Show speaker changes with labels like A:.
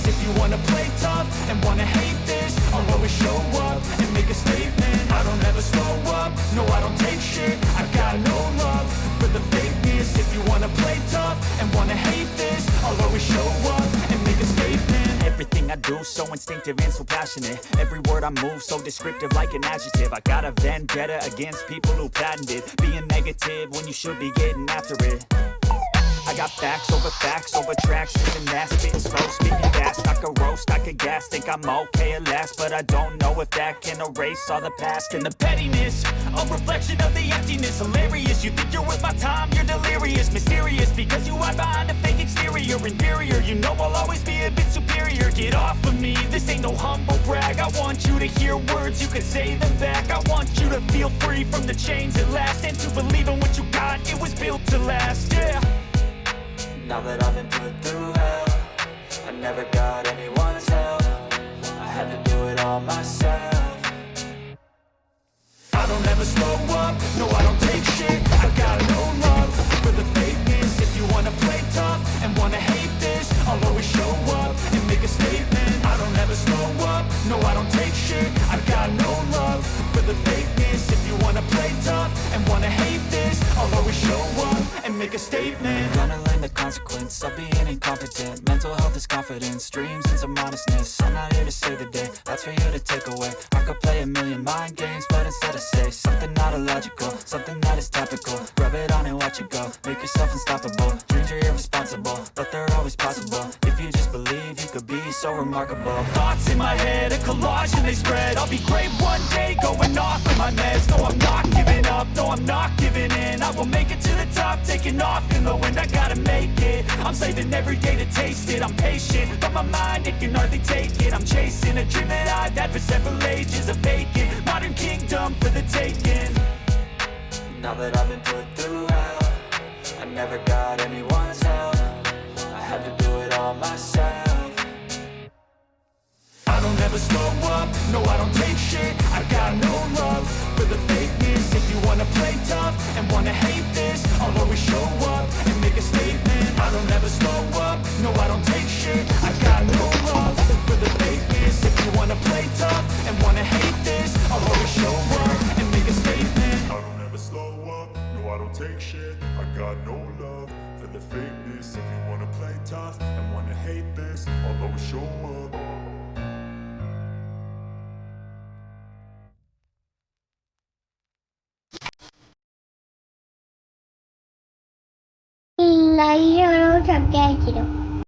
A: fakeness. If you wanna play tough and wanna hate this, I'll always show up and make a statement. I don't ever slow up, no I don't take shit. I got no love for the fakeness. If you wanna play tough and wanna hate this, I'll always show up and make a statement. Everything I do so instinctive and so passionate. Every word I move so descriptive like an adjective. I got a vendetta against people who patented being negative when you should be getting after it. I got facts over tracks, and that spitting slow, speaking fast. I could roast, I could gas, think I'm okay at last, but I don't know if that can erase all the past and the pettiness. A reflection of the emptiness, hilarious. You think you're worth my time, you're delirious, mysterious, because you hide behind a fake exterior. Inferior, you know I'll always be a bit superior. Get off of me, this ain't no humble brag. I want you to hear words, you can say them back. I want you to feel free from the chains at last, and to believe in what you got, it was built to last, yeah. Now that I've been put through hell, I never got anyone's help. I had to do it all myself. I don't ever slow up, no I don't take shit. I got no love for the fakeness. If you wanna play tough and wanna hate this, I'll always show up and make a statement. I don't ever slow up, no I don't take shit. I got no love for the fakeness. If you wanna play tough and wanna hate this, I'll always show up and make a statement. Gonna learn the consequence of being incompetent. Mental health is confidence, dreams and some honestness. I'm not here to save the day, that's for you to take away. I could play a million mind games, but instead I say something not illogical, something that is topical. Rub it on and watch it go, make yourself unstoppable. Dreams are irresponsible, but they're always possible. If you just believe, you could be so remarkable. Thoughts in my head, a collage and they spread. I'll be great one day, going off with my meds. No, I'm not giving up, no, I'm not giving in. I will make it to the top, taking off in the wind. I gotta make it, I'm saving every day to taste it. I'm patient, but my mind, it can hardly take it. I'm chasing a dream that I've had for several ages. A vacant, modern kingdom for the taking. Now that I've been put through hell, I never got anyone's help. I had to do it all myself. I don't ever slow up, no I don't take shit. I got no love for the fakeness. If you wanna play tough and wanna hate this, I'll always show up and make a statement. I don't ever slow up, no I don't take shit. I got no love for the fakeness. If you wanna play tough and wanna hate this, I'll always show up and make a statement.
B: I don't ever slow up, no I don't take shit. I got no love for the fakeness. If you wanna play tough and wanna hate this, I'll always show up.
C: Là io non so che